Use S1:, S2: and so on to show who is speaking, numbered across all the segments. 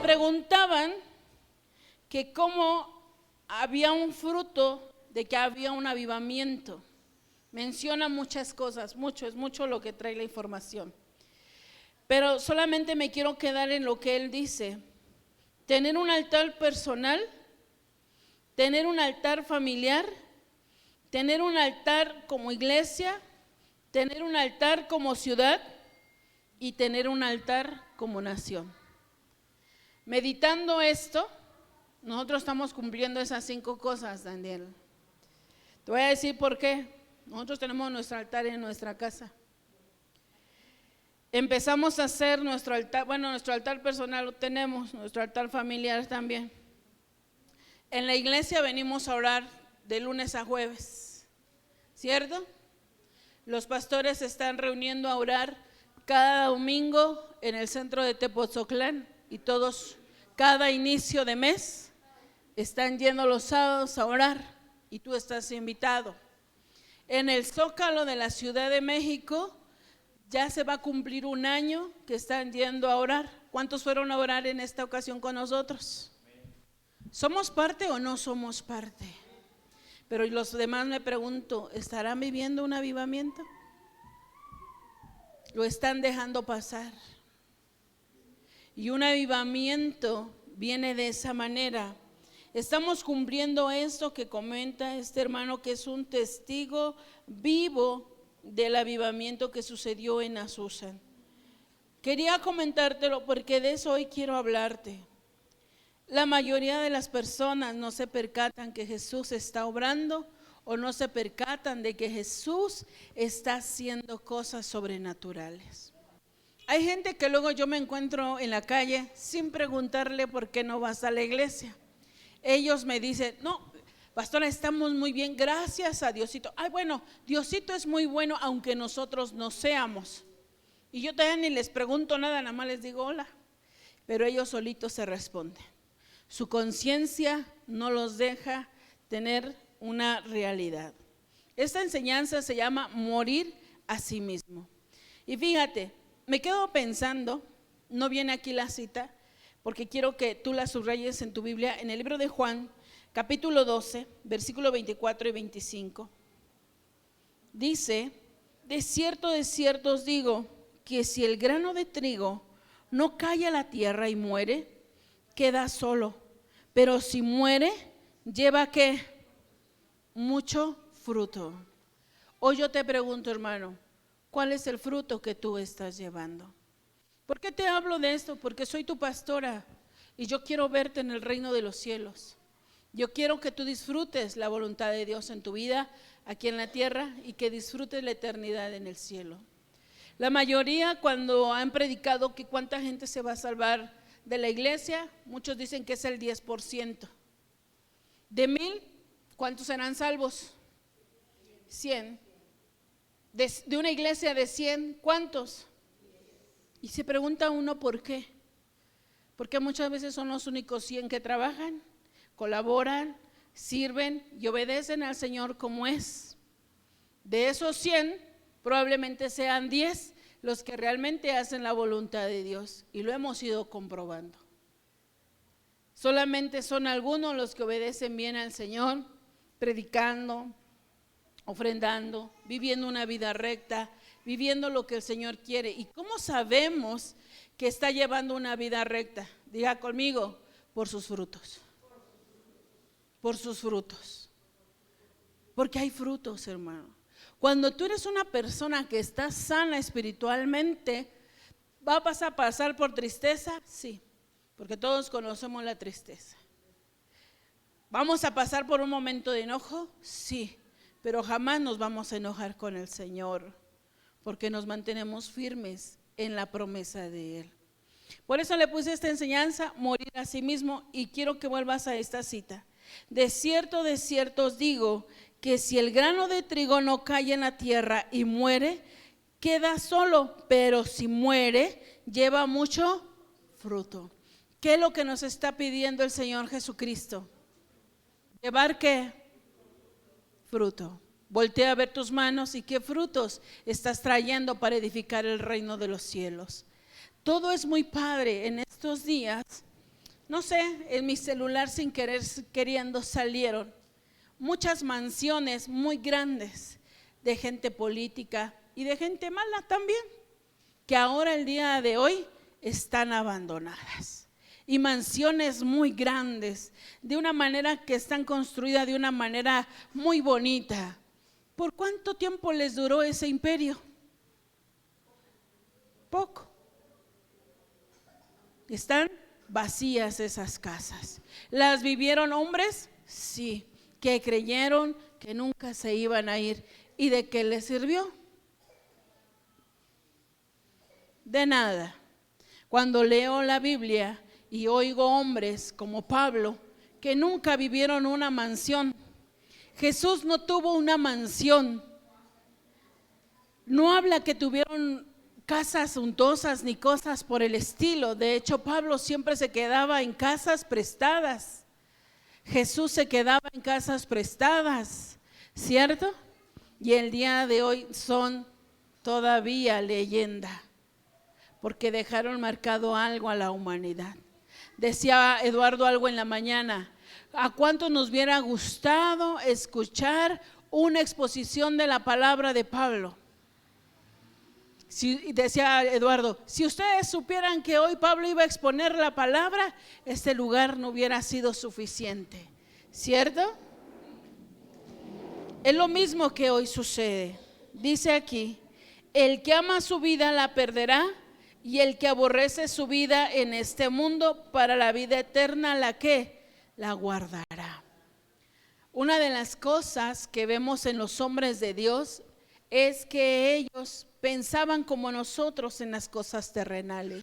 S1: preguntaban que cómo había un fruto de que había un avivamiento. Menciona muchas cosas, es mucho lo que trae la información. Pero solamente me quiero quedar en lo que él dice. Tener un altar personal, tener un altar familiar, tener un altar como iglesia, tener un altar como ciudad y tener un altar como nación. Meditando esto, nosotros estamos cumpliendo esas 5 cosas, Daniel. Te voy a decir por qué. Nosotros tenemos nuestro altar en nuestra casa. Empezamos a hacer nuestro altar, nuestro altar personal lo tenemos, nuestro altar familiar también. En la iglesia venimos a orar de lunes a jueves, ¿cierto? Los pastores se están reuniendo a orar cada domingo en el centro de Tepoztlán y todos, cada inicio de mes, están yendo los sábados a orar y tú estás invitado. En el Zócalo de la Ciudad de México ya se va a cumplir 1 año que están yendo a orar. ¿Cuántos fueron a orar en esta ocasión con nosotros? ¿Somos parte o no somos parte? Pero los demás me pregunto, ¿estarán viviendo un avivamiento? ¿Lo están dejando pasar? Y un avivamiento viene de esa manera. Estamos cumpliendo esto que comenta este hermano, que es un testigo vivo del avivamiento que sucedió en Azusa. Quería comentártelo porque de eso hoy quiero hablarte. La mayoría de las personas no se percatan que Jesús está obrando o no se percatan de que Jesús está haciendo cosas sobrenaturales. Hay gente que luego yo me encuentro en la calle sin preguntarle por qué no vas a la iglesia. Ellos me dicen, no, pastora, estamos muy bien, gracias a Diosito. Ay, bueno, Diosito es muy bueno aunque nosotros no seamos. Y yo todavía ni les pregunto nada, nada más les digo hola. Pero ellos solitos se responden. Su conciencia no los deja tener una realidad. Esta enseñanza se llama morir a sí mismo. Y fíjate, me quedo pensando, no viene aquí la cita, porque quiero que tú la subrayes en tu Biblia, en el libro de Juan, capítulo 12, versículo 24 y 25. Dice, de cierto os digo, que si el grano de trigo no cae a la tierra y muere, queda solo, pero si muere, lleva ¿qué? Mucho fruto. Hoy yo te pregunto, hermano, ¿cuál es el fruto que tú estás llevando? ¿Por qué te hablo de esto? Porque soy tu pastora y yo quiero verte en el reino de los cielos. Yo quiero que tú disfrutes la voluntad de Dios en tu vida aquí en la tierra y que disfrutes la eternidad en el cielo. La mayoría, cuando han predicado que cuánta gente se va a salvar de la iglesia, muchos dicen que es el 10%. De 1000, ¿cuántos serán salvos? 100. De una iglesia de 100, ¿cuántos? Y se pregunta uno por qué. Porque muchas veces son los únicos 100 que trabajan, colaboran, sirven y obedecen al Señor como es. De esos 100, probablemente sean 10 los que realmente hacen la voluntad de Dios, y lo hemos ido comprobando. Solamente son algunos los que obedecen bien al Señor, predicando, ofrendando, viviendo una vida recta, viviendo lo que el Señor quiere. ¿Y cómo sabemos que está llevando una vida recta? Diga conmigo, por sus frutos. Por sus frutos. Porque hay frutos, hermano. Cuando tú eres una persona que está sana espiritualmente, ¿vas a pasar por tristeza? Sí, porque todos conocemos la tristeza. ¿Vamos a pasar por un momento de enojo? Sí, pero jamás nos vamos a enojar con el Señor, porque nos mantenemos firmes en la promesa de Él. Por eso le puse esta enseñanza, morir a sí mismo, y quiero que vuelvas a esta cita. De cierto os digo, que si el grano de trigo no cae en la tierra y muere, queda solo, pero si muere, lleva mucho fruto. ¿Qué es lo que nos está pidiendo el Señor Jesucristo? ¿Llevar qué? Fruto. Voltea a ver tus manos y qué frutos estás trayendo para edificar el reino de los cielos. Todo es muy padre en estos días. no sé, en mi celular sin querer, queriendo salieron muchas mansiones muy grandes de gente política y de gente mala también, que ahora el día de hoy están abandonadas. Y mansiones muy grandes, de una manera que están construidas de una manera muy bonita. ¿Por cuánto tiempo les duró ese imperio? Poco. Están vacías esas casas. ¿Las vivieron hombres? Sí, que creyeron que nunca se iban a ir. ¿Y de qué les sirvió? De nada. Cuando leo la Biblia y oigo hombres como Pablo que nunca vivieron una mansión. Jesús no tuvo una mansión. No habla que tuvieron casas suntuosas ni cosas por el estilo. De hecho, Pablo siempre se quedaba en casas prestadas. Jesús se quedaba en casas prestadas, ¿cierto? Y el día de hoy son todavía leyenda, porque dejaron marcado algo a la humanidad. Decía Eduardo algo en la mañana: ¿a cuánto nos hubiera gustado escuchar una exposición de la palabra de Pablo? Decía Eduardo, si ustedes supieran que hoy Pablo iba a exponer la palabra, este lugar no hubiera sido suficiente, ¿cierto? Es lo mismo que hoy sucede. Dice aquí: el que ama su vida la perderá, y el que aborrece su vida en este mundo, para la vida eterna, ¿la qué? La guardará. Una de las cosas que vemos en los hombres de Dios es que ellos pensaban como nosotros en las cosas terrenales.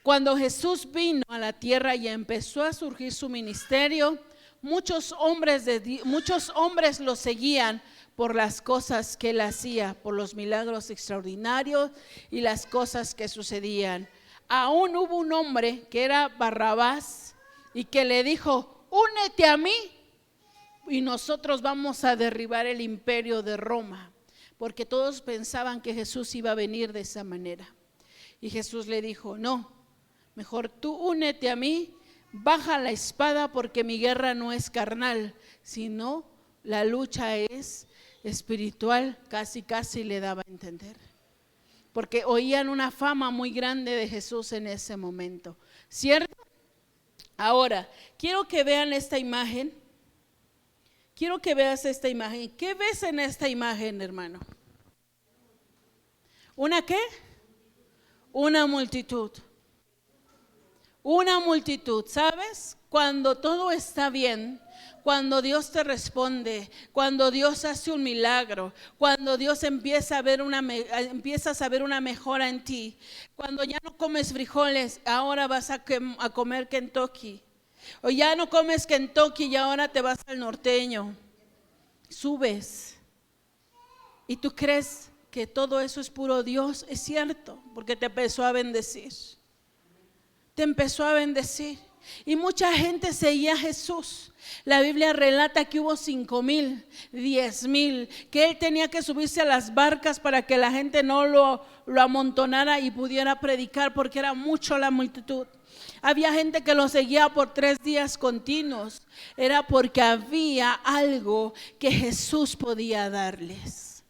S1: Cuando Jesús vino a la tierra y empezó a surgir su ministerio, muchos hombres lo seguían por las cosas que él hacía, por los milagros extraordinarios y las cosas que sucedían. Aún hubo un hombre que era Barrabás y que le dijo: únete a mí y nosotros vamos a derribar el imperio de Roma, porque todos pensaban que Jesús iba a venir de esa manera. Y Jesús le dijo: no, mejor tú únete a mí, baja la espada, porque mi guerra no es carnal, sino la lucha es espiritual. Casi le daba a entender, porque oían una fama muy grande de Jesús en ese momento, ¿cierto? Ahora, quiero que vean esta imagen. Quiero que veas esta imagen. ¿Qué ves en esta imagen, hermano? ¿Una qué? Una multitud. Una multitud, ¿sabes? Cuando todo está bien, cuando Dios te responde, cuando Dios hace un milagro, cuando Dios empiezas a ver una mejora en ti, cuando ya no comes frijoles, ahora vas a comer Kentucky, o ya no comes Kentucky y ahora te vas al norteño, subes, y tú crees que todo eso es puro Dios. Es cierto, porque te empezó a bendecir. Te empezó a bendecir. Y mucha gente seguía a Jesús. La Biblia relata que hubo 5,000, 10,000, que él tenía que subirse a las barcas para que la gente no lo amontonara y pudiera predicar, porque era mucho la multitud. Había gente que lo seguía por 3 días continuos. Era porque había algo que Jesús podía darles.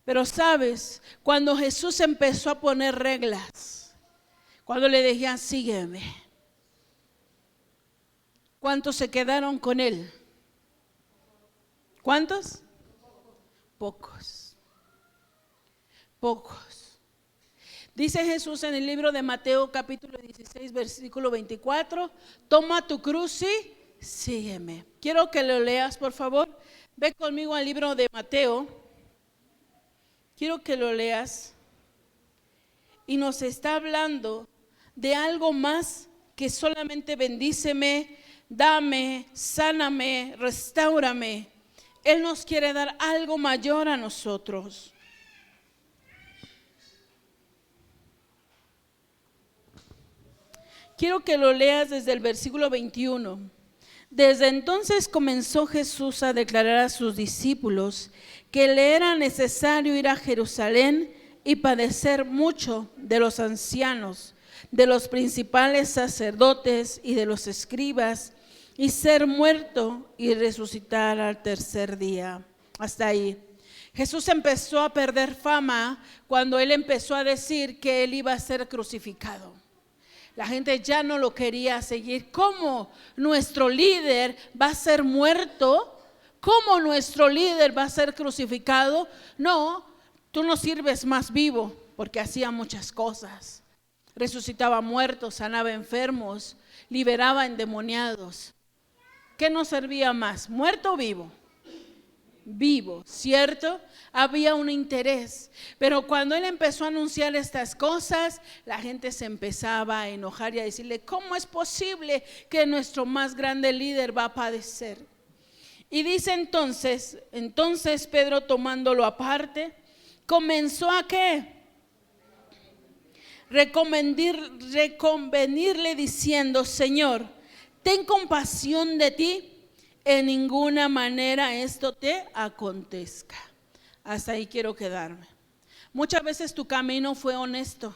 S1: Pero sabes, cuando Jesús empezó a poner reglas, cuando le decían sígueme, ¿cuántos se quedaron con él? ¿Cuántos? Pocos. Dice Jesús en el libro de Mateo capítulo 16 versículo 24: toma tu cruz y sígueme. Quiero que lo leas, por favor. Ve conmigo al libro de Mateo. Quiero que lo leas. Y nos está hablando de algo más que solamente bendíceme, dame, sáname, restáurame. Él nos quiere dar algo mayor a nosotros. Quiero que lo leas desde el versículo 21. Desde entonces comenzó Jesús a declarar a sus discípulos que le era necesario ir a Jerusalén y padecer mucho de los ancianos, de los principales sacerdotes y de los escribas, y ser muerto y resucitar al tercer día. Hasta ahí. Jesús empezó a perder fama cuando él empezó a decir que él iba a ser crucificado. La gente ya no lo quería seguir. ¿Cómo nuestro líder va a ser muerto? ¿Cómo nuestro líder va a ser crucificado? No, tú no sirves más vivo, porque hacía muchas cosas. Resucitaba muertos, sanaba enfermos, liberaba endemoniados. ¿Qué nos servía más? ¿Muerto o vivo? Vivo, ¿cierto? Había un interés, pero cuando él empezó a anunciar estas cosas, la gente se empezaba a enojar y a decirle: ¿cómo es posible que nuestro más grande líder va a padecer? Y dice entonces Pedro, tomándolo aparte, comenzó a ¿qué? Reconvenirle diciendo: Señor, ten compasión de ti, en ninguna manera esto te acontezca. Hasta ahí quiero quedarme. Muchas veces tu camino fue honesto,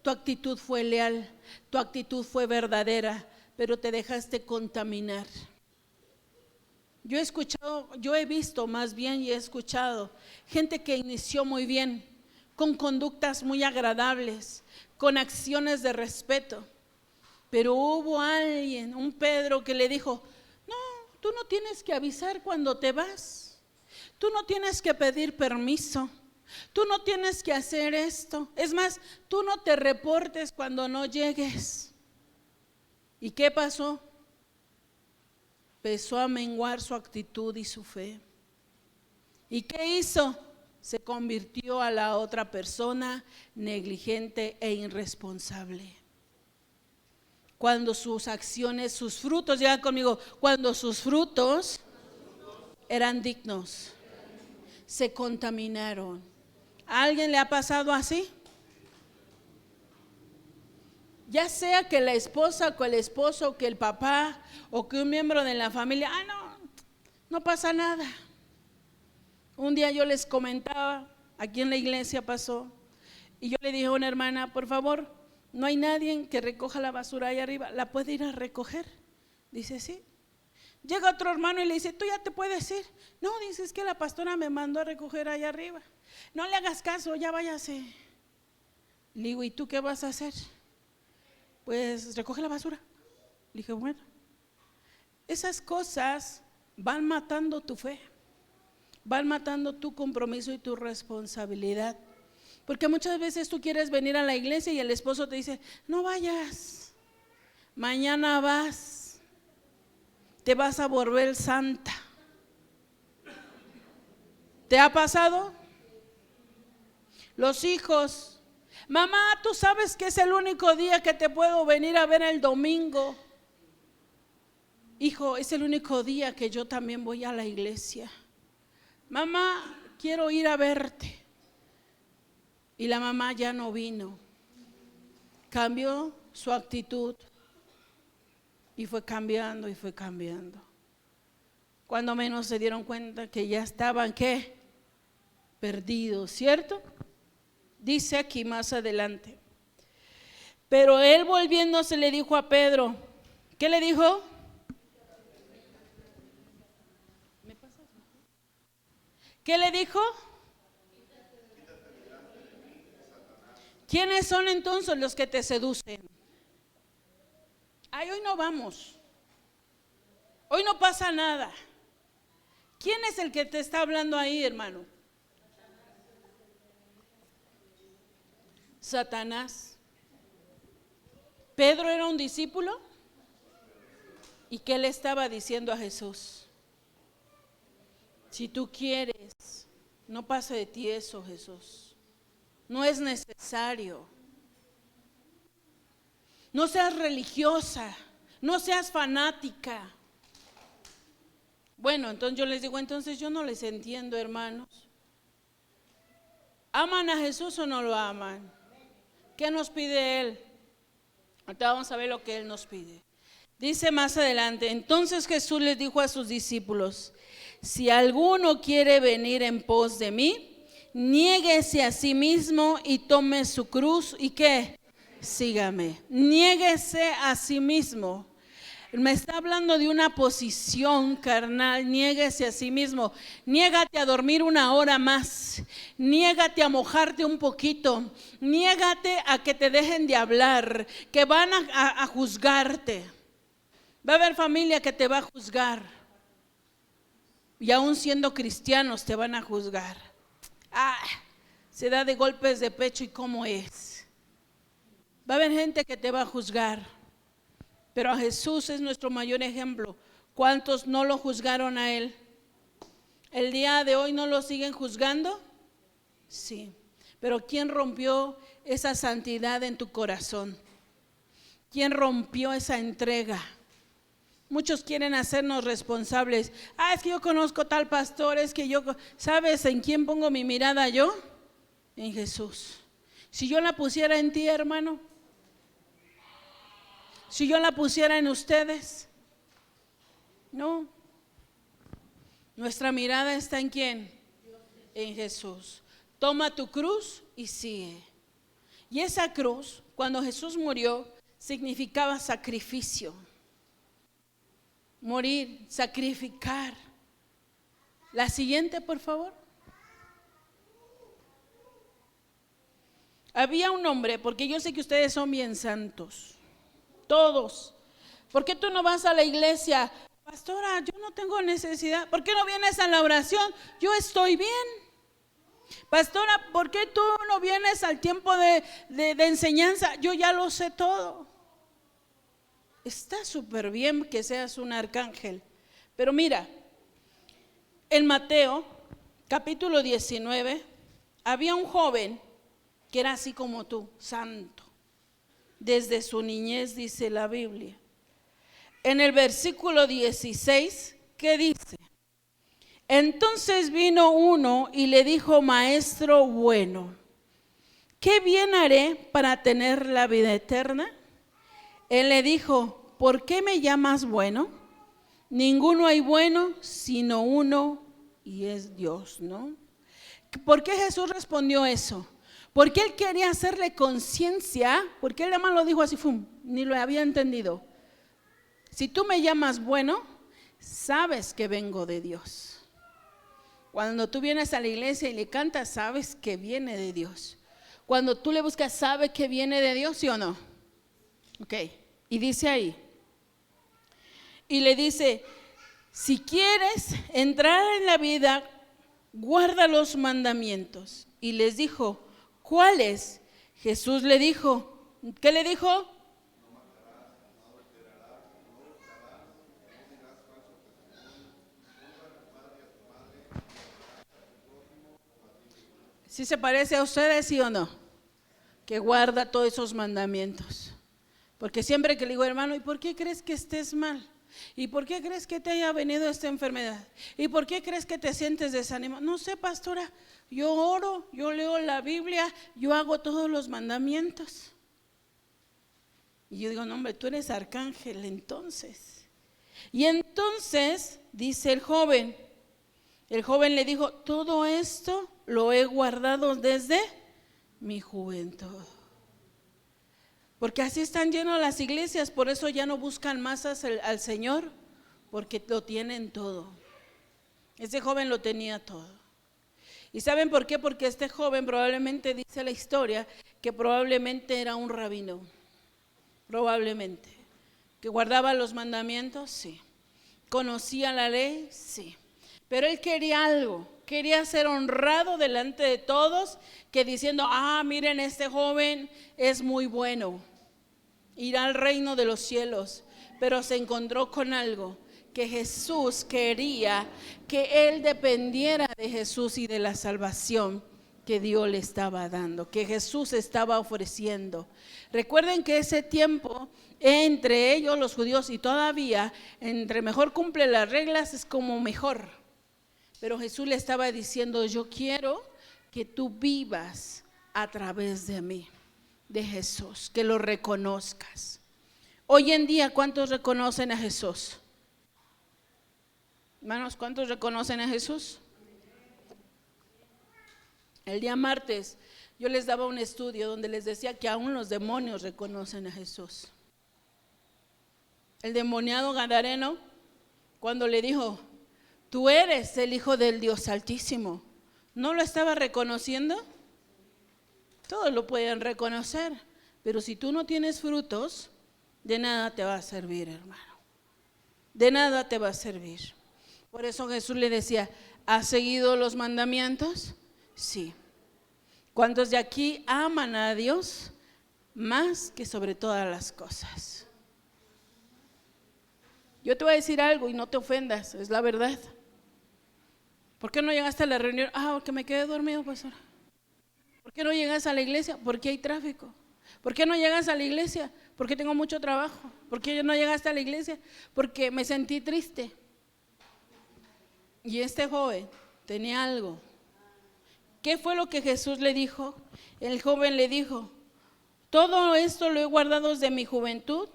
S1: tu actitud fue leal, tu actitud fue verdadera, pero te dejaste contaminar. Yo he visto más bien y he escuchado gente que inició muy bien, con conductas muy agradables, con acciones de respeto, pero hubo alguien, un Pedro, que le dijo: no, tú no tienes que avisar cuando te vas, tú no tienes que pedir permiso, tú no tienes que hacer esto, es más, tú no te reportes cuando no llegues. ¿Y qué pasó? Empezó a menguar su actitud y su fe. ¿Y qué hizo? Se convirtió a la otra persona negligente e irresponsable. Cuando sus acciones, sus frutos, digan conmigo, cuando sus frutos eran dignos, se contaminaron. ¿A alguien le ha pasado así? Ya sea que la esposa, o el esposo, o que el papá, o que un miembro de la familia: no pasa nada. Un día yo les comentaba, aquí en la iglesia pasó, y yo le dije a una hermana: por favor, no hay nadie que recoja la basura ahí arriba, ¿la puede ir a recoger? Dice: sí. Llega otro hermano y le dice: tú ya te puedes ir. No, dice: es que la pastora me mandó a recoger ahí arriba. No le hagas caso, ya váyase. Le digo: ¿y tú qué vas a hacer? Pues recoge la basura. Le dije: bueno, esas cosas van matando tu fe, van matando tu compromiso y tu responsabilidad. Porque muchas veces tú quieres venir a la iglesia y el esposo te dice: no vayas, mañana vas, te vas a volver santa. ¿Te ha pasado? Los hijos: mamá, tú sabes que es el único día que te puedo venir a ver el domingo. Hijo, es el único día que yo también voy a la iglesia. Mamá, quiero ir a verte. Y la mamá ya no vino. Cambió su actitud y fue cambiando y fue cambiando. Cuando menos se dieron cuenta que ya estaban ¿qué? Perdidos, ¿cierto? Dice aquí más adelante: pero él, volviéndose, le dijo a Pedro, ¿qué le dijo? ¿Qué le dijo? ¿Quiénes son entonces los que te seducen? Ay, hoy no vamos, hoy no pasa nada. ¿Quién es el que te está hablando ahí, hermano? Satanás. Pedro era un discípulo. ¿Y qué le estaba diciendo a Jesús? Si tú quieres, no pase de ti eso, Jesús. No es necesario. No seas religiosa, no seas fanática. Bueno, entonces yo les digo: entonces yo no les entiendo, hermanos. ¿Aman a Jesús o no lo aman? ¿Qué nos pide Él? Ahorita vamos a ver lo que Él nos pide. Dice más adelante: entonces Jesús les dijo a sus discípulos: si alguno quiere venir en pos de mí, niéguese a sí mismo y tome su cruz. ¿Y qué? sígame. Niéguese a sí mismo. Me está hablando de una posición carnal. Niéguese a sí mismo. Niégate a dormir 1 hora más. Niégate a mojarte un poquito. Niégate a que te dejen de hablar, que van a juzgarte. Va a haber familia que te va a juzgar. Y aún siendo cristianos te van a juzgar. Se da de golpes de pecho y cómo es. Va a haber gente que te va a juzgar. Pero a Jesús es nuestro mayor ejemplo. ¿Cuántos no lo juzgaron a Él? ¿El día de hoy no lo siguen juzgando? Sí. Pero ¿quién rompió esa santidad en tu corazón? ¿Quién rompió esa entrega? Muchos quieren hacernos responsables. Es que yo conozco tal pastor, es que yo... ¿Sabes en quién pongo mi mirada yo? En Jesús. Si yo la pusiera en ti, hermano, si yo la pusiera en ustedes, no. Nuestra mirada está en ¿quién? En Jesús. Toma tu cruz y sigue. Y esa cruz, cuando Jesús murió, significaba sacrificio. Morir, sacrificar. La siguiente, por favor. Había un hombre, porque yo sé que ustedes son bien santos. Todos. ¿Por qué tú no vas a la iglesia? Pastora, yo no tengo necesidad. ¿Por qué no vienes a la oración? Yo estoy bien. Pastora, ¿por qué tú no vienes al tiempo de enseñanza? Yo ya lo sé todo. Está súper bien que seas un arcángel. Pero mira, en Mateo capítulo 19 había un joven que era así como tú, santo. Desde su niñez, dice la Biblia. En el versículo 16, ¿qué dice? Entonces vino uno y le dijo: Maestro bueno, ¿qué bien haré para tener la vida eterna? Él le dijo: ¿por qué me llamas bueno? Ninguno hay bueno sino uno, y es Dios, ¿no? ¿Por qué Jesús respondió eso? Porque Él quería hacerle conciencia, porque Él además lo dijo así, ni lo había entendido. Si tú me llamas bueno, sabes que vengo de Dios. Cuando tú vienes a la iglesia y le cantas, sabes que viene de Dios. Cuando tú le buscas, ¿sabe que viene de Dios, sí o no? Ok, y dice ahí, y le dice: si quieres entrar en la vida, guarda los mandamientos. Y les dijo: ¿cuáles? Jesús le dijo, ¿qué le dijo? No matarás, no adulterarás, no hurtarás, no dirás falso testimonio, honra a tu padre y a tu madre, y amarás a tu prójimo como a ti mismo. ¿Sí se parece a ustedes, sí o no? Que guarda todos esos mandamientos. Porque siempre que le digo: hermano, ¿y por qué crees que estés mal? ¿Y por qué crees que te haya venido esta enfermedad? ¿Y por qué crees que te sientes desanimado? No sé, pastora, yo oro, yo leo la Biblia, yo hago todos los mandamientos. Y yo digo: no, hombre, tú eres arcángel entonces. Y entonces dice el joven le dijo: todo esto lo he guardado desde mi juventud. Porque así están llenas las iglesias, por eso ya no buscan masas al Señor, porque lo tienen todo. Ese joven lo tenía todo. ¿Y saben por qué? Porque este joven probablemente, dice la historia, que probablemente era un rabino. Probablemente. ¿Que guardaba los mandamientos? Sí. ¿Conocía la ley? Sí. Pero él quería algo, quería ser honrado delante de todos, que diciendo: miren, este joven es muy bueno, irá al reino de los cielos. Pero se encontró con algo, que Jesús quería que él dependiera de Jesús y de la salvación que Dios le estaba dando, que Jesús estaba ofreciendo. Recuerden que ese tiempo, entre ellos los judíos, y todavía, entre mejor cumple las reglas es como mejor. Pero Jesús le estaba diciendo: yo quiero que tú vivas a través de mí, de Jesús, que lo reconozcas. Hoy en día, ¿cuántos reconocen a Jesús? Hermanos, ¿cuántos reconocen a Jesús? El día martes Yo les daba un estudio donde les decía que aún los demonios reconocen a Jesús. El demoniado gadareno, cuando le dijo, tú eres el Hijo del Dios Altísimo, ¿no lo estaba reconociendo? Todos lo pueden reconocer, pero si tú no tienes frutos, de nada te va a servir, hermano. De nada te va a servir. Por eso Jesús le decía, ¿has seguido los mandamientos? Sí. ¿Cuántos de aquí aman a Dios más que sobre todas las cosas? Yo te voy a decir algo y no te ofendas, es la verdad. ¿Por qué no llegaste a la reunión? Porque me quedé dormido, pastor. ¿Por qué no llegas a la iglesia? Porque hay tráfico. ¿Por qué no llegas a la iglesia? Porque tengo mucho trabajo. ¿Por qué no llegaste a la iglesia? Porque me sentí triste. Y este joven tenía algo. ¿Qué fue lo que Jesús le dijo? El joven le dijo, todo esto lo he guardado desde mi juventud.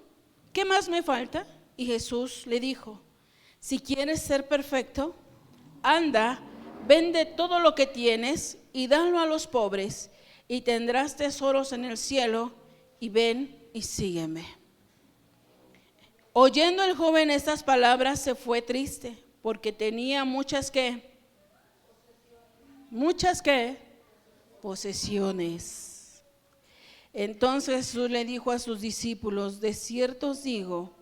S1: ¿Qué más me falta? Y Jesús le dijo, si quieres ser perfecto, anda, vende todo lo que tienes y dalo a los pobres y tendrás tesoros en el cielo y ven y sígueme. Oyendo el joven estas palabras se fue triste porque tenía muchas posesiones. Entonces Jesús le dijo a sus discípulos, de cierto os digo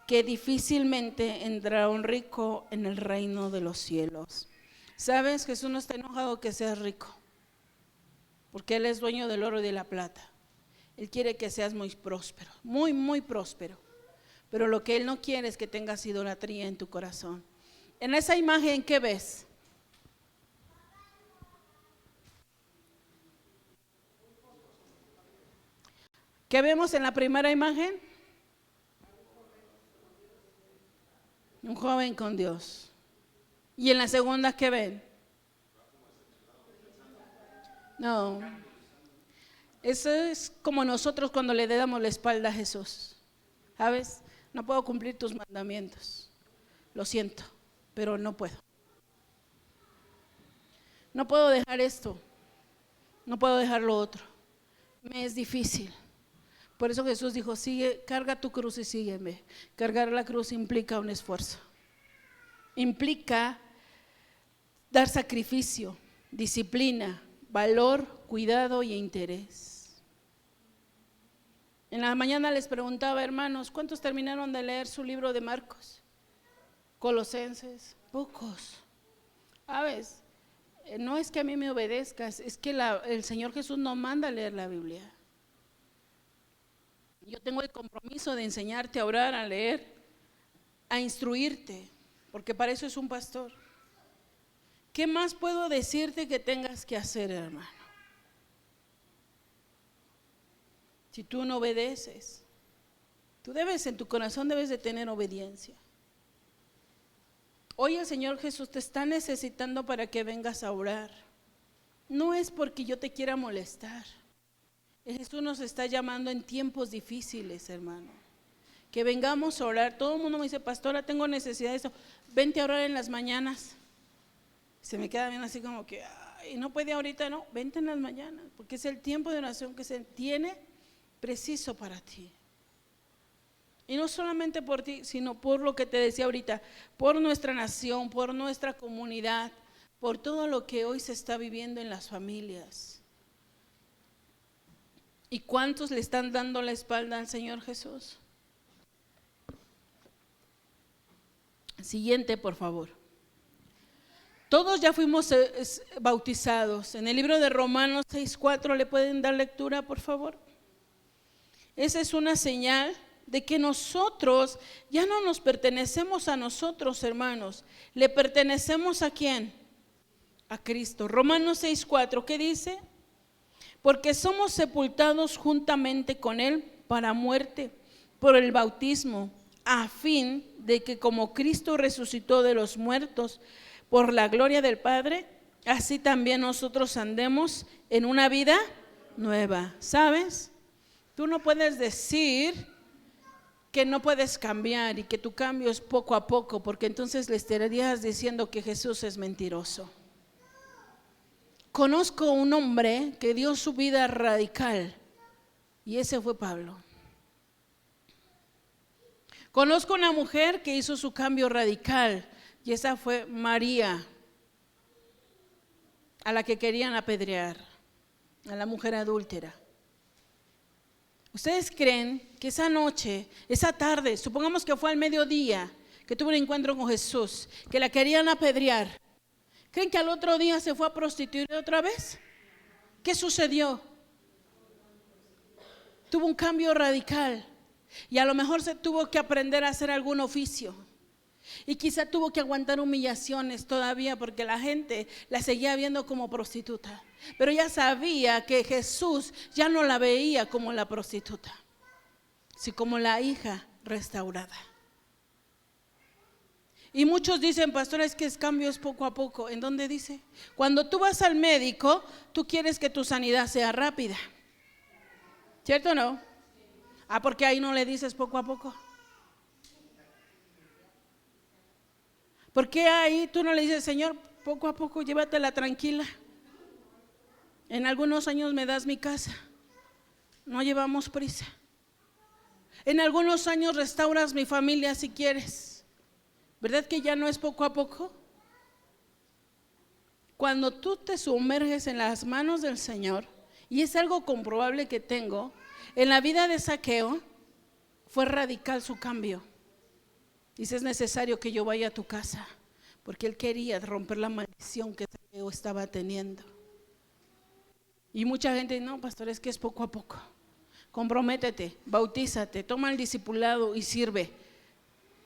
S1: que difícilmente entrará un rico en el reino de los cielos. ¿Sabes? Jesús no está enojado que seas rico, porque Él es dueño del oro y de la plata. Él quiere que seas muy próspero, muy, muy próspero. Pero lo que Él no quiere es que tengas idolatría en tu corazón. En esa imagen, ¿qué ves? ¿Qué vemos en la primera imagen? Un joven con Dios. ¿Y en la segunda qué ven? No. Eso es como nosotros cuando le damos la espalda a Jesús. ¿Sabes? No puedo cumplir tus mandamientos. Lo siento, pero no puedo. No puedo dejar esto. No puedo dejar lo otro. Me es difícil. Por eso Jesús dijo, sigue, carga tu cruz y sígueme. Cargar la cruz implica un esfuerzo. Implica dar sacrificio, disciplina, valor, cuidado y interés. En la mañana les preguntaba, hermanos, ¿cuántos terminaron de leer su libro de Marcos? Colosenses, pocos. ¿Sabes? No es que a mí me obedezcas, es que el Señor Jesús nos manda a leer la Biblia. Yo tengo el compromiso de enseñarte a orar, a leer, a instruirte, porque para eso es un pastor. ¿Qué más puedo decirte que tengas que hacer, hermano? Si tú no obedeces, tú debes, en tu corazón debes de tener obediencia. Hoy el Señor Jesús te está necesitando para que vengas a orar. No es porque yo te quiera molestar. Jesús nos está llamando en tiempos difíciles, hermano. Que vengamos a orar. Todo el mundo me dice, pastora, tengo necesidad de eso. Vente a orar en las mañanas. Se me queda bien así como que, ay, no puede ahorita, no. Vente en las mañanas, porque es el tiempo de oración que se tiene preciso para ti. Y no solamente por ti, sino por lo que te decía ahorita, por nuestra nación, por nuestra comunidad, por todo lo que hoy se está viviendo en las familias. ¿Y cuántos le están dando la espalda al Señor Jesús? Siguiente, por favor. Todos ya fuimos bautizados. En el libro de Romanos 6:4, ¿le pueden dar lectura, por favor? Esa es una señal de que nosotros ya no nos pertenecemos a nosotros, hermanos. ¿Le pertenecemos a quién? A Cristo. Romanos 6:4, ¿qué dice? Porque somos sepultados juntamente con Él para muerte por el bautismo, a fin de que como Cristo resucitó de los muertos por la gloria del Padre, así también nosotros andemos en una vida nueva. ¿Sabes? Tú no puedes decir que no puedes cambiar y que tu cambio es poco a poco, porque entonces le estarías diciendo que Jesús es mentiroso. Conozco un hombre que dio su vida radical y ese fue Pablo. Conozco una mujer que hizo su cambio radical y esa fue María, a la que querían apedrear, a la mujer adúltera. ¿Ustedes creen que esa noche, esa tarde, supongamos que fue al mediodía, que tuvo un encuentro con Jesús, que la querían apedrear, creen que al otro día se fue a prostituir otra vez? ¿Qué sucedió? Tuvo un cambio radical y a lo mejor se tuvo que aprender a hacer algún oficio y quizá tuvo que aguantar humillaciones todavía porque la gente la seguía viendo como prostituta, pero ya sabía que Jesús ya no la veía como la prostituta, sino como la hija restaurada. Y muchos dicen, pastor, es que el cambio es poco a poco. ¿En dónde dice? Cuando tú vas al médico, tú quieres que tu sanidad sea rápida, ¿cierto o no? Porque ahí no le dices poco a poco. ¿Por qué ahí tú no le dices, Señor, poco a poco, llévatela tranquila? En algunos años me das mi casa, no llevamos prisa. En algunos años restauras mi familia si quieres. ¿Verdad que ya no es poco a poco? Cuando tú te sumerges en las manos del Señor, y es algo comprobable que tengo, en la vida de Zaqueo fue radical su cambio. Dice, es necesario que yo vaya a tu casa, porque él quería romper la maldición que Zaqueo estaba teniendo. Y mucha gente dice, no, pastor, es que es poco a poco. Comprométete, bautízate, toma el discipulado y sirve.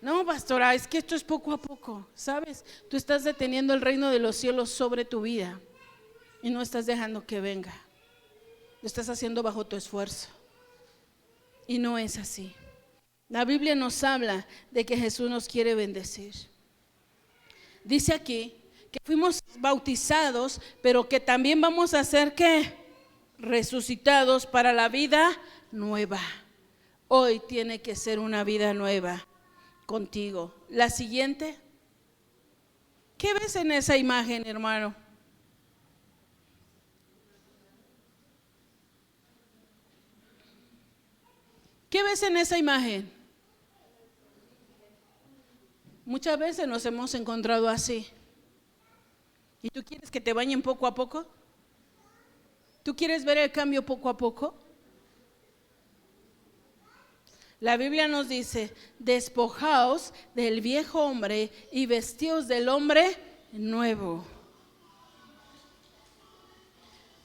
S1: No, pastora, es que esto es poco a poco, ¿sabes? Tú estás deteniendo el reino de los cielos sobre tu vida y no estás dejando que venga. Lo estás haciendo bajo tu esfuerzo y no es así. La Biblia nos habla de que Jesús nos quiere bendecir. Dice aquí que fuimos bautizados, pero que también vamos a ser ¿qué? Resucitados para la vida nueva. Hoy tiene que ser una vida nueva contigo. La siguiente. ¿Qué ves en esa imagen, hermano? ¿Qué ves en esa imagen? Muchas veces nos hemos encontrado así. ¿Y tú quieres que te bañen poco a poco? ¿Tú quieres ver el cambio poco a poco? La Biblia nos dice, despojaos del viejo hombre y vestíos del hombre nuevo.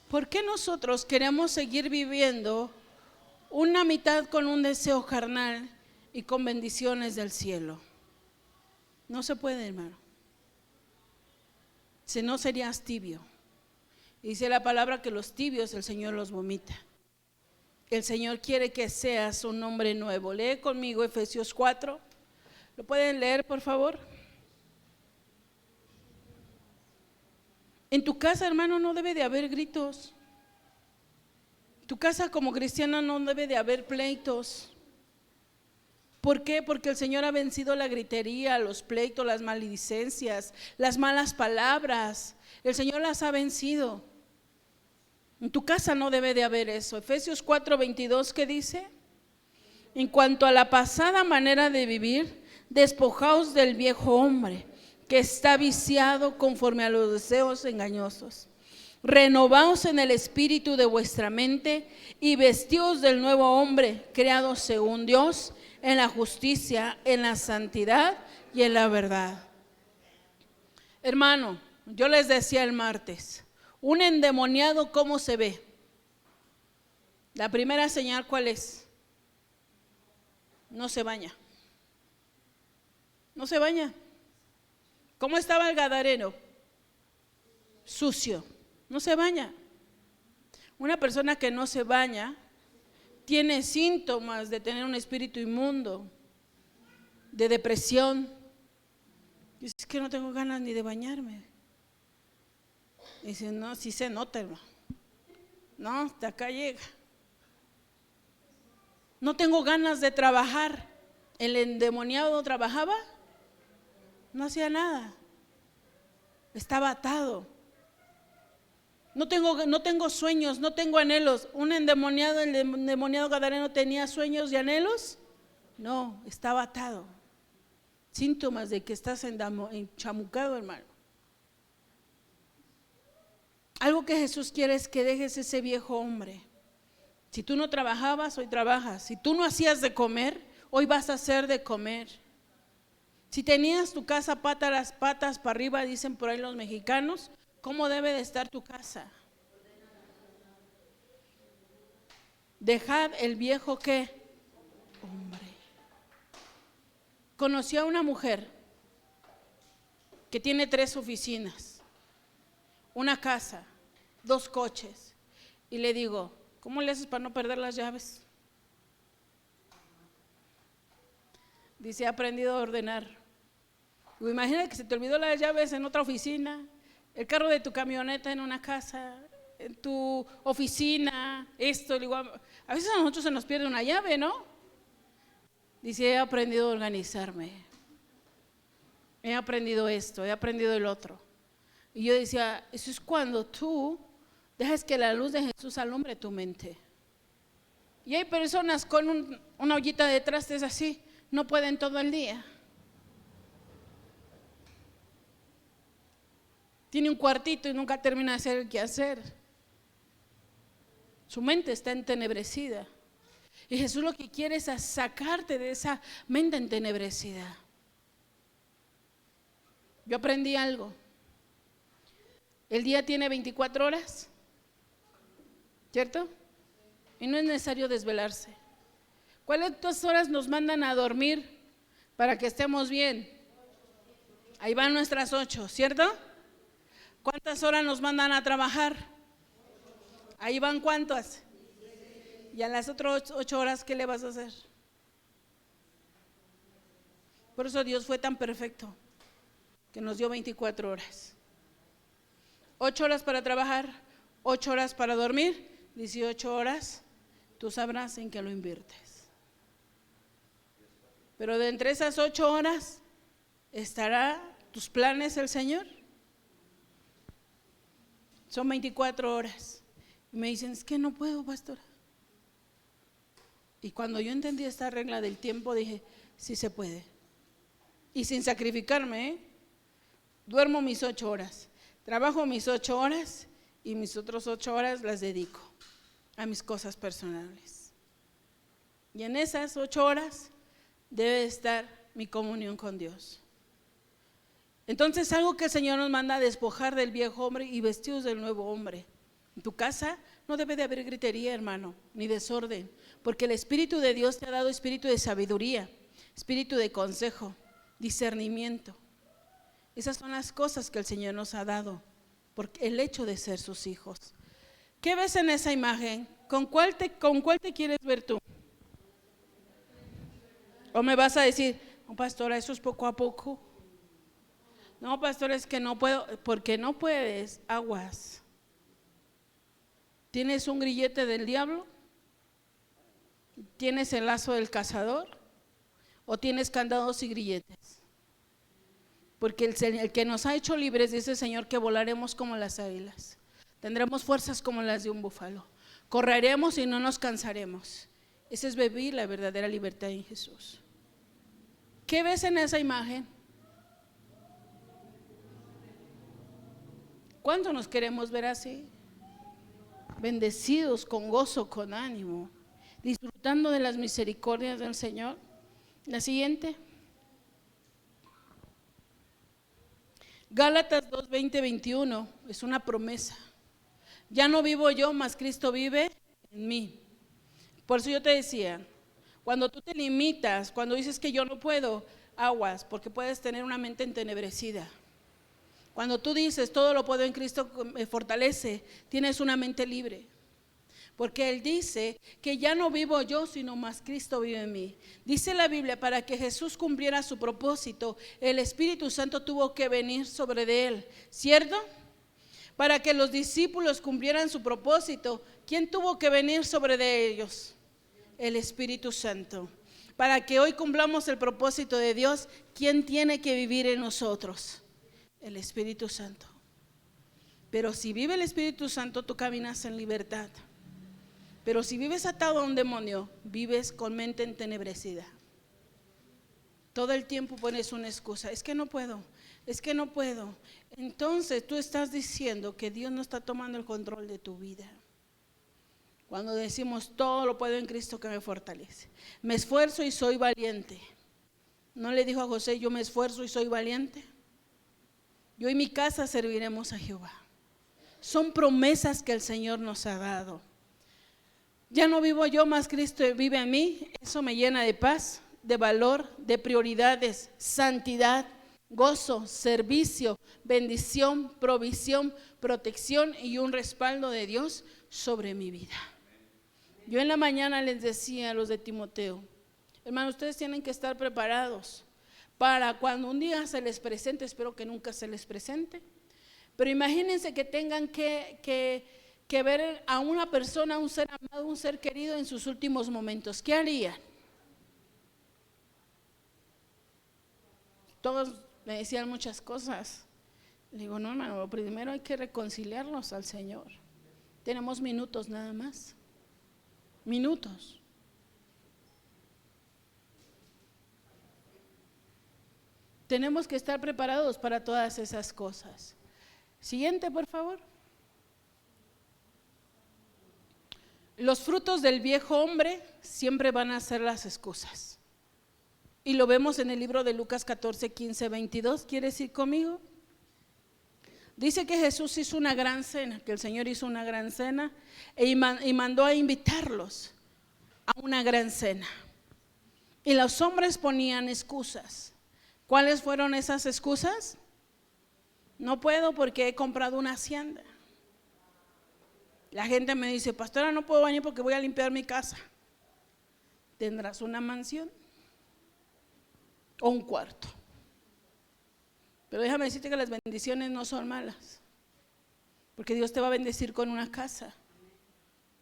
S1: ¿Por qué nosotros queremos seguir viviendo una mitad con un deseo carnal y con bendiciones del cielo? No se puede, hermano. Si no, serías tibio. Dice la palabra que los tibios el Señor los vomita. El Señor quiere que seas un hombre nuevo. Lee conmigo Efesios 4. ¿Lo pueden leer, por favor? En tu casa, hermano, no debe de haber gritos. Tu casa como cristiana no debe de haber pleitos. ¿Por qué? Porque el Señor ha vencido la gritería, los pleitos, las maledicencias, las malas palabras. El Señor las ha vencido. En tu casa no debe de haber eso. Efesios 4:22, ¿qué dice? En cuanto a la pasada manera de vivir, despojaos del viejo hombre que está viciado conforme a los deseos engañosos. Renovaos en el espíritu de vuestra mente y vestíos del nuevo hombre, creado según Dios, en la justicia, en la santidad y en la verdad. Hermano, yo les decía el martes, un endemoniado, ¿cómo se ve? La primera señal, ¿cuál es? No se baña. No se baña. ¿Cómo estaba el gadareno? Sucio. No se baña. Una persona que no se baña tiene síntomas de tener un espíritu inmundo, de depresión. Dice, es que no tengo ganas ni de bañarme. Dice, no, sí se nota, hermano. No, hasta acá llega. No tengo ganas de trabajar. El endemoniado trabajaba, no hacía nada. Estaba atado. no tengo sueños, no tengo anhelos. El endemoniado gadareno tenía sueños y anhelos. No, estaba atado. Síntomas de que estás enchamucado, hermano. Algo que Jesús quiere es que dejes ese viejo hombre. Si tú no trabajabas, hoy trabajas. Si tú no hacías de comer, hoy vas a hacer de comer. Si tenías tu casa patas para arriba, dicen por ahí los mexicanos, ¿cómo debe de estar tu casa? Dejad el viejo ¿qué? Hombre. Conocí a una mujer que tiene 3 oficinas, una casa, 2 coches, y le digo, ¿cómo le haces para no perder las llaves? Dice, he aprendido a ordenar. Digo, imagina que se te olvidó las llaves en otra oficina, el carro de tu camioneta en una casa, en tu oficina, esto. Digo, a veces a nosotros se nos pierde una llave, ¿no? Dice, he aprendido a organizarme. He aprendido esto, he aprendido el otro. Y yo decía, eso es cuando tú dejas que la luz de Jesús alumbre tu mente. Y hay personas con una ollita de trastes así, no pueden todo el día. Tiene un cuartito y nunca termina de hacer el quehacer. Su mente está entenebrecida. Y Jesús lo que quiere es sacarte de esa mente entenebrecida. Yo aprendí algo. El día tiene 24 horas, ¿cierto? Y no es necesario desvelarse. ¿Cuántas horas nos mandan a dormir para que estemos bien? Ahí van nuestras 8, ¿cierto? ¿Cuántas horas nos mandan a trabajar? Ahí van ¿cuántas? Y a las otras 8 horas, ¿qué le vas a hacer? Por eso Dios fue tan perfecto, que nos dio 24 horas. 8 horas para trabajar, 8 horas para dormir, 18 horas, tú sabrás en qué lo inviertes. Pero de entre esas 8 horas, ¿estará tus planes el Señor? Son 24 horas. Y me dicen, es que no puedo, pastora. Y cuando yo entendí esta regla del tiempo, dije, sí se puede. Y sin sacrificarme, duermo mis 8 horas, trabajo mis 8 horas y mis otras 8 horas las dedico a mis cosas personales. Y en esas 8 horas debe estar mi comunión con Dios. Entonces, algo que el Señor nos manda a despojar del viejo hombre y vestidos del nuevo hombre. En tu casa no debe de haber gritería, hermano, ni desorden, porque el Espíritu de Dios te ha dado espíritu de sabiduría, espíritu de consejo, discernimiento. Esas son las cosas que el Señor nos ha dado por el hecho de ser sus hijos. ¿Qué ves en esa imagen? ¿Con cuál te quieres ver tú? ¿O me vas a decir, no, pastora, eso es poco a poco? No, pastora, es que no puedo. Porque no puedes, aguas. ¿Tienes un grillete del diablo? ¿Tienes el lazo del cazador? ¿O tienes candados y grilletes? Porque el que nos ha hecho libres, dice el Señor, que volaremos como las águilas. Tendremos fuerzas como las de un búfalo. Correremos y no nos cansaremos. Esa es vivir la verdadera libertad en Jesús. ¿Qué ves en esa imagen? ¿Cuánto nos queremos ver así? Bendecidos, con gozo, con ánimo, disfrutando de las misericordias del Señor. La siguiente. Gálatas 2, 20, 21 es una promesa. Ya no vivo yo, mas Cristo vive en mí. Por eso yo te decía, cuando tú te limitas, cuando dices que yo no puedo, aguas, porque puedes tener una mente entenebrecida. Cuando tú dices todo lo puedo en Cristo me fortalece, tienes una mente libre. Porque Él dice que ya no vivo yo, sino más Cristo vive en mí. Dice la Biblia, para que Jesús cumpliera su propósito, el Espíritu Santo tuvo que venir sobre de Él, ¿cierto? Para que los discípulos cumplieran su propósito, ¿quién tuvo que venir sobre de ellos? El Espíritu Santo. Para que hoy cumplamos el propósito de Dios, ¿quién tiene que vivir en nosotros? El Espíritu Santo. Pero si vive el Espíritu Santo, tú caminas en libertad. Pero si vives atado a un demonio, vives con mente entenebrecida. Todo el tiempo pones una excusa, es que no puedo, es que no puedo. Entonces tú estás diciendo que Dios no está tomando el control de tu vida. Cuando decimos todo lo puedo en Cristo que me fortalece. Me esfuerzo y soy valiente. ¿No le dijo a José, yo me esfuerzo y soy valiente? Yo y mi casa serviremos a Jehová. Son promesas que el Señor nos ha dado. Ya no vivo yo, más Cristo vive en mí. Eso me llena de paz, de valor, de prioridades, santidad, gozo, servicio, bendición, provisión, protección y un respaldo de Dios sobre mi vida. Yo en la mañana les decía a los de Timoteo, hermanos, ustedes tienen que estar preparados para cuando un día se les presente, espero que nunca se les presente, pero imagínense que tengan que ver a una persona, un ser amado, un ser querido en sus últimos momentos. ¿Qué harían? Todos me decían muchas cosas. Le digo, no, hermano, primero hay que reconciliarlos al Señor. Tenemos minutos nada más. Minutos. Tenemos que estar preparados para todas esas cosas. Siguiente, por favor. Los frutos del viejo hombre siempre van a ser las excusas. Y lo vemos en el libro de Lucas 14, 15, 22. ¿Quieres ir conmigo? Dice que Jesús hizo una gran cena, que el Señor hizo una gran cena y mandó a invitarlos a una gran cena. Y los hombres ponían excusas. ¿Cuáles fueron esas excusas? No puedo porque he comprado una hacienda. La gente me dice, pastora, no puedo venir porque voy a limpiar mi casa. ¿Tendrás una mansión o un cuarto? Pero déjame decirte que las bendiciones no son malas, porque Dios te va a bendecir con una casa,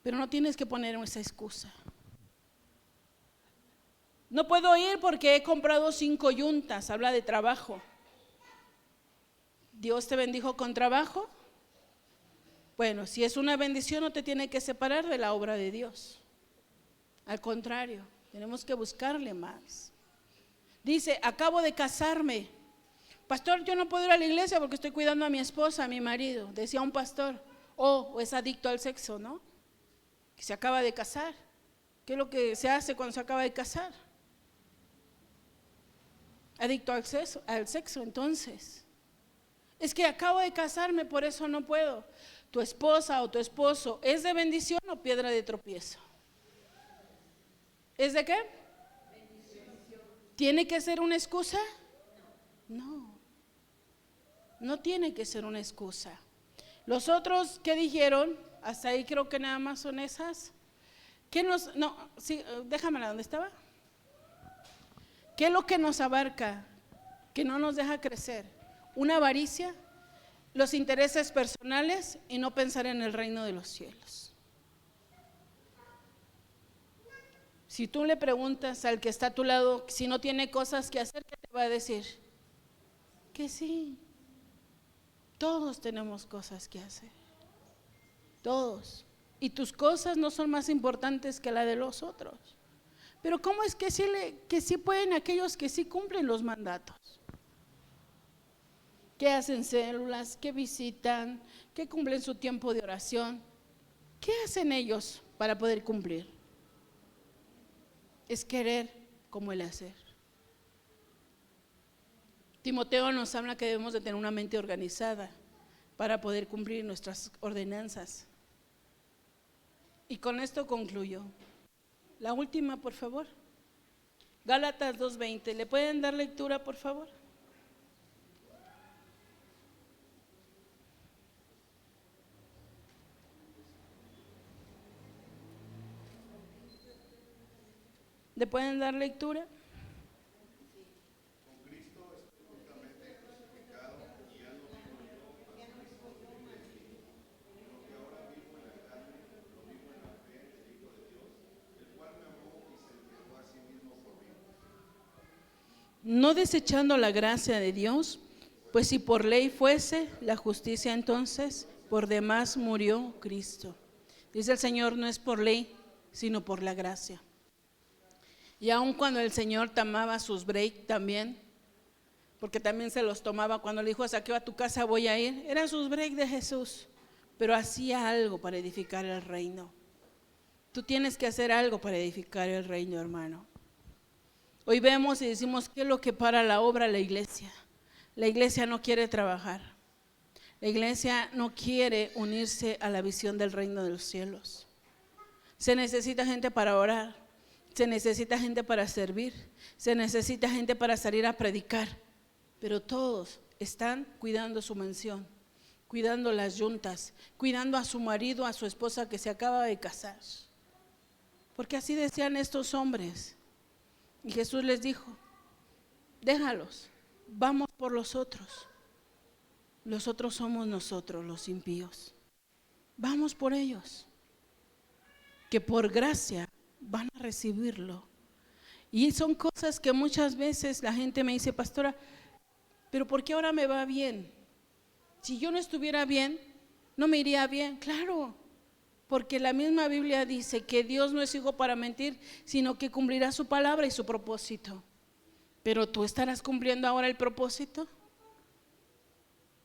S1: pero no tienes que poner esa excusa. No puedo ir porque he comprado 5 yuntas, habla de trabajo. ¿Dios te bendijo con trabajo? Bueno, si es una bendición no te tiene que separar de la obra de Dios. Al contrario, tenemos que buscarle más. Dice, acabo de casarme. Pastor, yo no puedo ir a la iglesia porque estoy cuidando a mi esposa, a mi marido, decía un pastor. O es adicto al sexo, ¿no? Que se acaba de casar. ¿Qué es lo que se hace cuando se acaba de casar? Adicto al sexo, entonces. Es que acabo de casarme, por eso no puedo. Tu esposa o tu esposo, ¿es de bendición o piedra de tropiezo? ¿Es de qué? Bendición. ¿Tiene que ser una excusa? No. No tiene que ser una excusa. Los otros que dijeron, hasta ahí creo que nada más son esas. Déjamela, ¿dónde estaba? ¿Qué es lo que nos abarca? Que no nos deja crecer. Una avaricia, los intereses personales y no pensar en el reino de los cielos. Si tú le preguntas al que está a tu lado si no tiene cosas que hacer, ¿qué te va a decir? Que sí. Todos tenemos cosas que hacer. Todos. Y tus cosas no son más importantes que la de los otros. Pero ¿cómo es que sí pueden aquellos que sí cumplen los mandatos? Que hacen células, que visitan, que cumplen su tiempo de oración. ¿Qué hacen ellos para poder cumplir? Es querer como el hacer. Timoteo nos habla que debemos de tener una mente organizada para poder cumplir nuestras ordenanzas. Y con esto concluyo. La última, por favor. Gálatas 2:20. ¿Le pueden dar lectura, por favor? ¿Le pueden dar lectura? No desechando la gracia de Dios, pues si por ley fuese la justicia, entonces por demás murió Cristo. Dice el Señor, no es por ley, sino por la gracia. Y aun cuando el Señor tomaba sus breaks también, porque también se los tomaba cuando le dijo a Zaqueo, a tu casa voy a ir, eran sus breaks de Jesús, pero hacía algo para edificar el reino. Tú tienes que hacer algo para edificar el reino, hermano. Hoy vemos y decimos, ¿qué es lo que para la obra la iglesia? La iglesia no quiere trabajar. La iglesia no quiere unirse a la visión del reino de los cielos. Se necesita gente para orar, se necesita gente para servir, se necesita gente para salir a predicar, pero todos están cuidando su mansión, cuidando las yuntas, cuidando a su marido, a su esposa que se acaba de casar. Porque así decían estos hombres. Y Jesús les dijo, déjalos, vamos por los otros. Los otros somos nosotros, los impíos. Vamos por ellos, que por gracia van a recibirlo. Y son cosas que muchas veces la gente me dice, pastora, pero ¿por qué ahora me va bien? Si yo no estuviera bien, no me iría bien. Claro, porque la misma Biblia dice que Dios no es hijo para mentir, sino que cumplirá su palabra y su propósito. Pero ¿tú estarás cumpliendo ahora el propósito?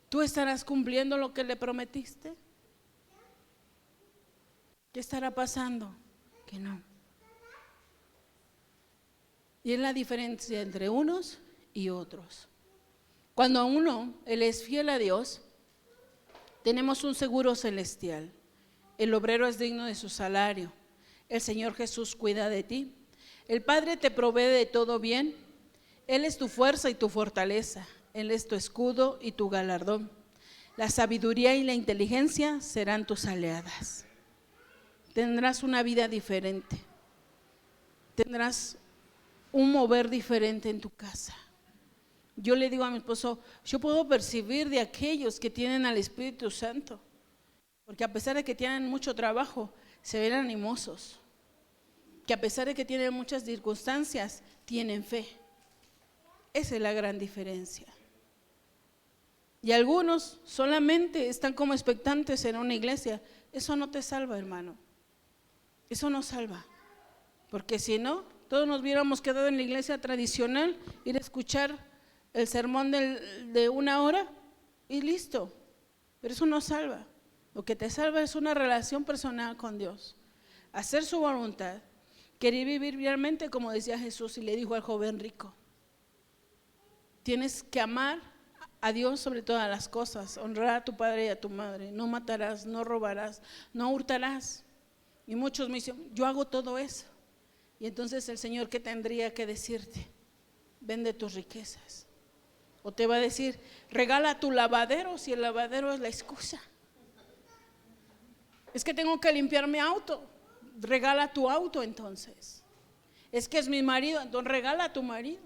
S1: ¿Tú estarás cumpliendo lo que le prometiste? ¿Qué estará pasando? Que no. Y es la diferencia entre unos y otros. Cuando uno, él es fiel a Dios, tenemos un seguro celestial. El obrero es digno de su salario. El Señor Jesús cuida de ti. El Padre te provee de todo bien. Él es tu fuerza y tu fortaleza. Él es tu escudo y tu galardón. La sabiduría y la inteligencia serán tus aliadas. Tendrás una vida diferente. Tendrás un mover diferente en tu casa. Yo le digo a mi esposo, yo puedo percibir de aquellos que tienen al Espíritu Santo. Porque a pesar de que tienen mucho trabajo, se ven animosos. Que a pesar de que tienen muchas circunstancias, tienen fe. Esa es la gran diferencia. Y algunos solamente están como expectantes en una iglesia. Eso no te salva, hermano. Eso no salva. Porque si no, todos nos hubiéramos quedado en la iglesia tradicional, ir a escuchar el sermón de 1 hora y listo. Pero eso no salva. Lo que te salva es una relación personal con Dios, hacer su voluntad, querer vivir realmente como decía Jesús y le dijo al joven rico. Tienes que amar a Dios sobre todas las cosas, honrar a tu padre y a tu madre, no matarás, no robarás, no hurtarás. Y muchos me dicen, yo hago todo eso. Y entonces el Señor, ¿qué tendría que decirte? Vende tus riquezas. O te va a decir, regala tu lavadero, si el lavadero es la excusa. Es que tengo que limpiar mi auto, regala tu auto entonces. Es que es mi marido, entonces regala a tu marido.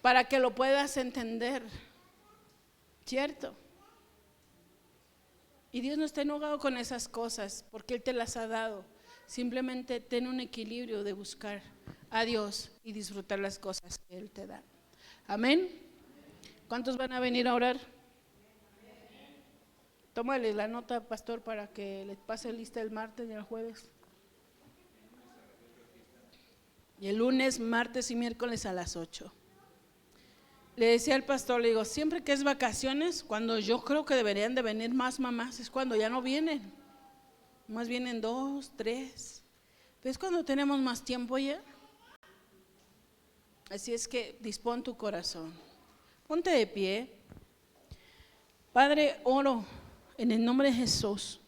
S1: Para que lo puedas entender, ¿cierto? Y Dios no está enojado con esas cosas, porque Él te las ha dado. Simplemente ten un equilibrio de buscar a Dios y disfrutar las cosas que Él te da. Amén. ¿Cuántos van a venir a orar? Tómale la nota, pastor, para que les pase lista el martes y el jueves. Y el lunes, martes y miércoles a las 8. Le decía al pastor, le digo, siempre que es vacaciones, cuando yo creo que deberían de venir más mamás, es cuando ya no vienen. Más vienen 2, 3. Pero es cuando tenemos más tiempo ya. Así es que dispón tu corazón. Ponte de pie. Padre, oro en el nombre de Jesús,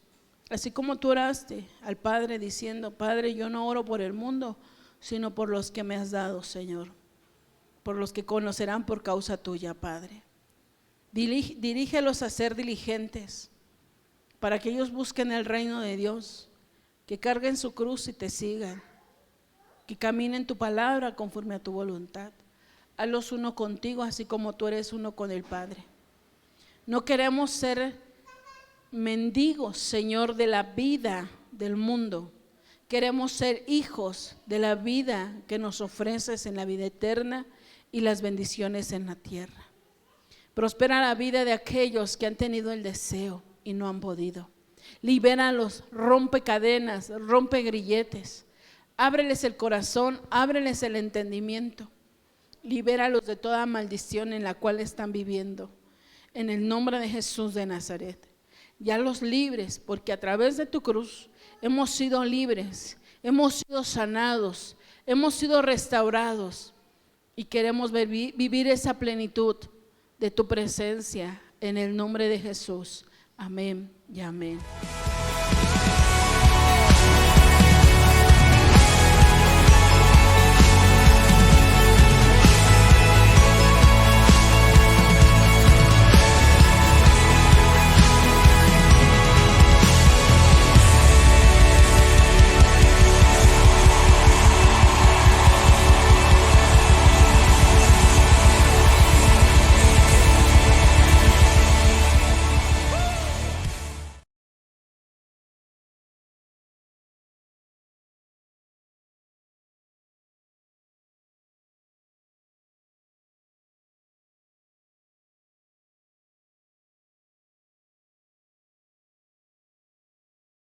S1: así como tú oraste al Padre diciendo, Padre, yo no oro por el mundo, sino por los que me has dado, Señor, por los que conocerán por causa tuya, Padre. Dirígelos a ser diligentes, para que ellos busquen el reino de Dios, que carguen su cruz y te sigan, que caminen tu palabra conforme a tu voluntad. Hazlos uno contigo, así como tú eres uno con el Padre. No queremos ser mendigos, Señor, de la vida del mundo. Queremos ser hijos de la vida que nos ofreces en la vida eterna y las bendiciones en la tierra. Prospera la vida de aquellos que han tenido el deseo y no han podido. Libéralos, rompe cadenas, rompe grilletes. Ábreles el corazón, ábreles el entendimiento. Libéralos de toda maldición en la cual están viviendo. En el nombre de Jesús de Nazaret. Ya los libres, porque a través de tu cruz hemos sido libres, hemos sido sanados, hemos sido restaurados y queremos vivir esa plenitud de tu presencia en el nombre de Jesús. Amén y amén.